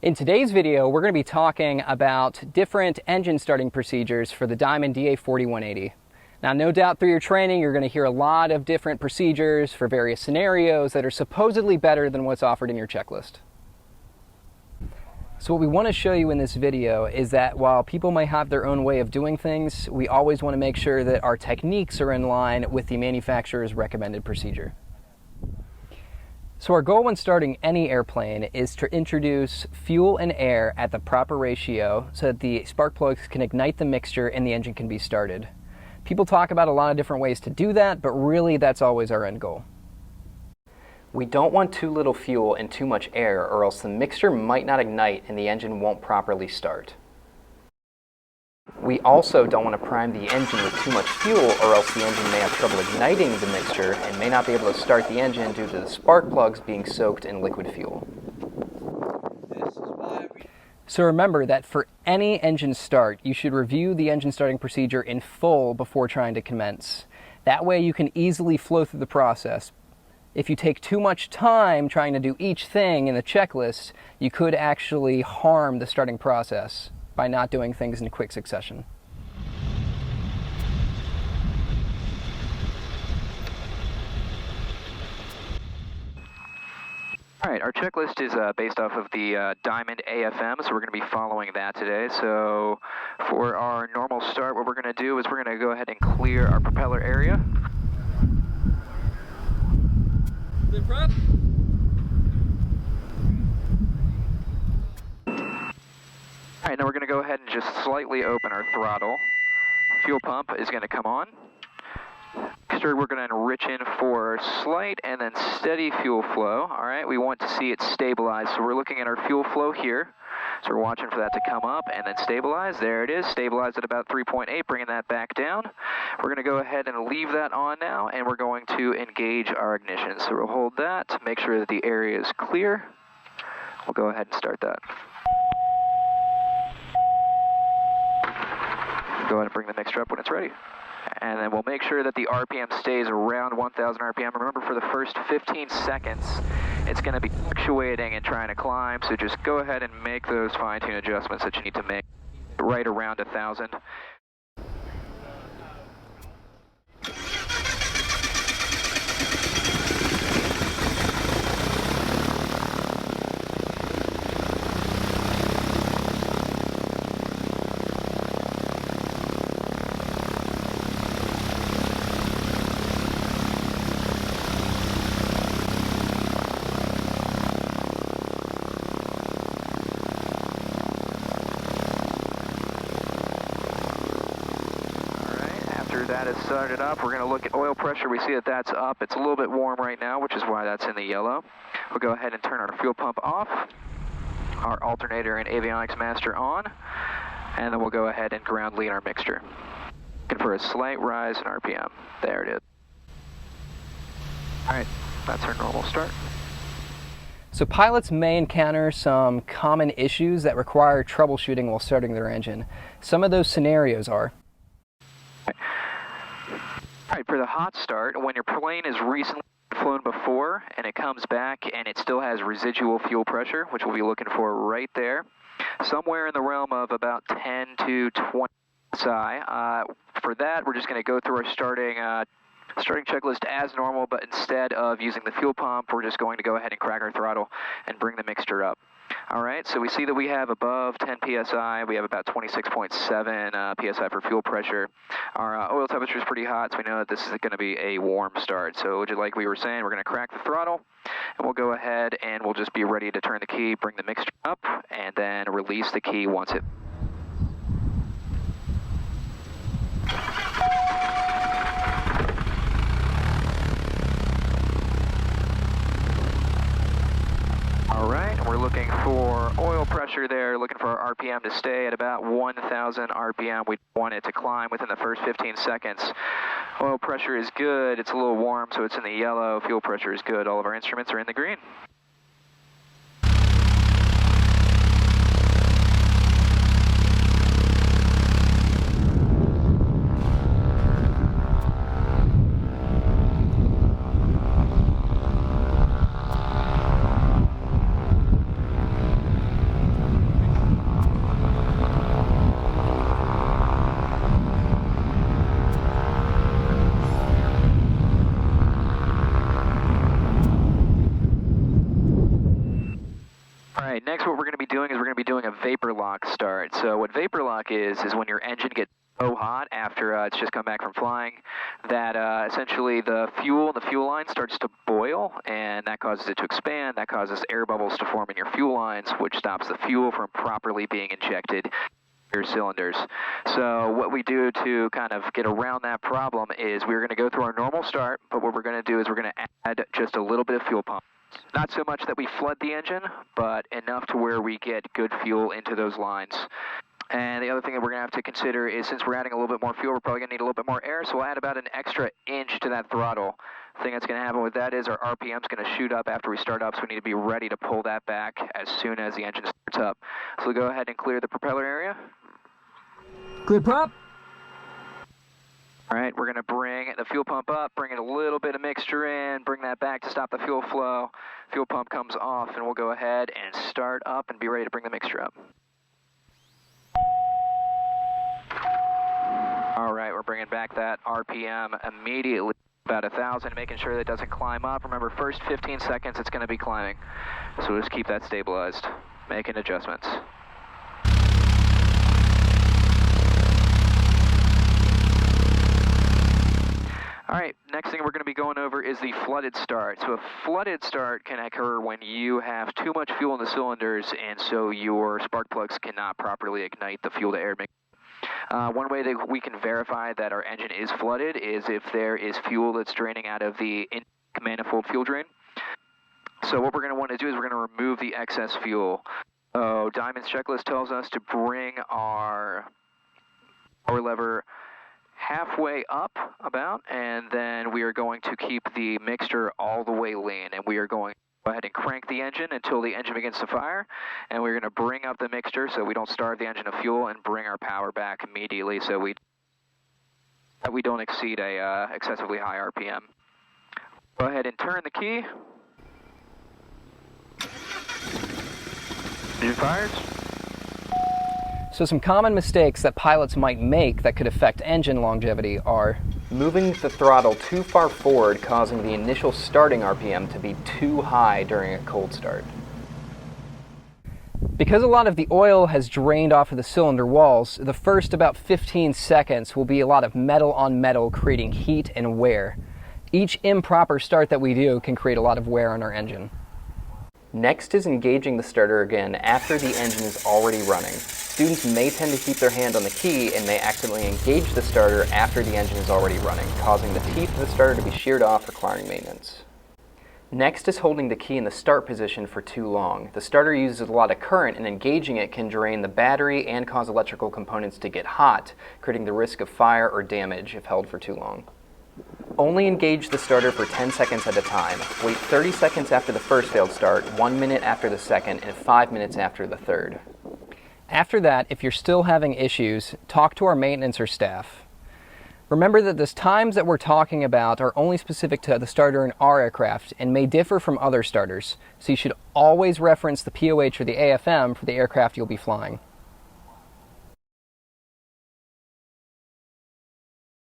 In today's video, we're going to be talking about different engine starting procedures for the Diamond DA40-180. Now, no doubt through your training, you're going to hear a lot of different procedures for various scenarios that are supposedly better than what's offered in your checklist. So what we want to show you in this video is that while people may have their own way of doing things, we always want to make sure that our techniques are in line with the manufacturer's recommended procedure. So our goal when starting any airplane is to introduce fuel and air at the proper ratio so that the spark plugs can ignite the mixture and the engine can be started. People talk about a lot of different ways to do that, but really that's always our end goal. We don't want too little fuel and too much air, or else the mixture might not ignite and the engine won't properly start. We also don't want to prime the engine with too much fuel, or else the engine may have trouble igniting the mixture and may not be able to start the engine due to the spark plugs being soaked in liquid fuel. So remember that for any engine start, you should review the engine starting procedure in full before trying to commence. That way you can easily flow through the process. If you take too much time trying to do each thing in the checklist, you could actually harm the starting process by not doing things in quick succession. All right, our checklist is based off of the Diamond AFM, so we're going to be following that today. So for our normal start, what we're going to do is we're going to go ahead and clear our propeller area. Clear prep. All right, now we're going to go ahead and just slightly open our throttle. Fuel pump is going to come on. We're going to enrich in for slight and then steady fuel flow. All right, we want to see it stabilize, so we're looking at our fuel flow here. So we're watching for that to come up and then stabilize. There it is, stabilized at about 3.8, bringing that back down. We're going to go ahead and leave that on now, and we're going to engage our ignition. So we'll hold that to make sure that the area is clear. We'll go ahead and start that. Go ahead and bring the mixture up when it's ready. And then we'll make sure that the RPM stays around 1,000 RPM. Remember, for the first 15 seconds, it's going to be fluctuating and trying to climb, so just go ahead and make those fine-tune adjustments that you need to make right around 1,000. That is started up. We're going to look at oil pressure. We see that that's up. It's a little bit warm right now, which is why that's in the yellow. We'll go ahead and turn our fuel pump off, our alternator and avionics master on, and then we'll go ahead and ground lead our mixture. Looking for a slight rise in RPM. There it is. All right, that's our normal start. So pilots may encounter some common issues that require troubleshooting while starting their engine. Some of those scenarios are: all right, for the hot start, when your plane is recently flown before and it comes back and it still has residual fuel pressure, which we'll be looking for right there, somewhere in the realm of about 10 to 20 psi. For that, we're just going to go through our starting checklist as normal, but instead of using the fuel pump, we're just going to go ahead and crack our throttle and bring the mixture up. All right, so we see that we have above 10 psi. We have about 26.7 psi for fuel pressure. Our oil temperature is pretty hot, so we know that this is going to be a warm start. So just like we were saying, we're going to crack the throttle, and we'll go ahead and we'll just be ready to turn the key, bring the mixture up, and then release the key once it... All right, and we're looking for oil pressure there, looking for our RPM to stay at about 1,000 RPM. We want it to climb within the first 15 seconds. Oil pressure is good. It's a little warm, so it's in the yellow. Fuel pressure is good. All of our instruments are in the green. next what we're going to be doing is we're going to be doing a vapor lock start. So what vapor lock is when your engine gets so hot after it's just come back from flying that essentially the fuel line starts to boil, and that causes it to expand. That causes air bubbles to form in your fuel lines, which stops the fuel from properly being injected your cylinders. So what we do to kind of get around that problem is we're going to go through our normal start, but what we're going to do is we're going to add just a little bit of fuel pump. Not so much that we flood the engine, but enough to where we get good fuel into those lines. And the other thing that we're going to have to consider is since we're adding a little bit more fuel, we're probably going to need a little bit more air, so we'll add about an extra inch to that throttle. The thing that's going to happen with that is our RPM is going to shoot up after we start up, so we need to be ready to pull that back as soon as the engine starts up. So we'll go ahead and clear the propeller area. Clear prop. All right, we're going to bring the fuel pump up, bring in a little bit of mixture in, bring that back to stop the fuel flow. Fuel pump comes off, and we'll go ahead and start up and be ready to bring the mixture up. All right, we're bringing back that RPM immediately, about 1,000, making sure that it doesn't climb up. Remember, first 15 seconds it's going to be climbing, so we'll just keep that stabilized, making adjustments. All right, next thing we're going to be going over is the flooded start. So a flooded start can occur when you have too much fuel in the cylinders, and so your spark plugs cannot properly ignite the fuel-to-air mix. One way that we can verify that our engine is flooded is if there is fuel that's draining out of the manifold fuel drain. So what we're going to want to do is we're going to remove the excess fuel. So Diamond's checklist tells us to bring our power lever halfway up about, and then we are going to keep the mixture all the way lean, and we are going to go ahead and crank the engine until the engine begins to fire, and we're going to bring up the mixture so we don't starve the engine of fuel and bring our power back immediately so we don't exceed a excessively high RPM. Go ahead and turn the key. Engine fires. So some common mistakes that pilots might make that could affect engine longevity are moving the throttle too far forward, causing the initial starting RPM to be too high during a cold start. Because a lot of the oil has drained off of the cylinder walls, the first about 15 seconds will be a lot of metal on metal, creating heat and wear. Each improper start that we do can create a lot of wear on our engine. Next is engaging the starter again after the engine is already running. Students may tend to keep their hand on the key and may accidentally engage the starter after the engine is already running, causing the teeth of the starter to be sheared off, requiring maintenance. Next is holding the key in the start position for too long. The starter uses a lot of current, and engaging it can drain the battery and cause electrical components to get hot, creating the risk of fire or damage if held for too long. Only engage the starter for 10 seconds at a time. Wait 30 seconds after the first failed start, 1 minute after the second, and 5 minutes after the third. After that, if you're still having issues, talk to our maintenance or staff. Remember that the times that we're talking about are only specific to the starter in our aircraft and may differ from other starters, so you should always reference the POH or the AFM for the aircraft you'll be flying.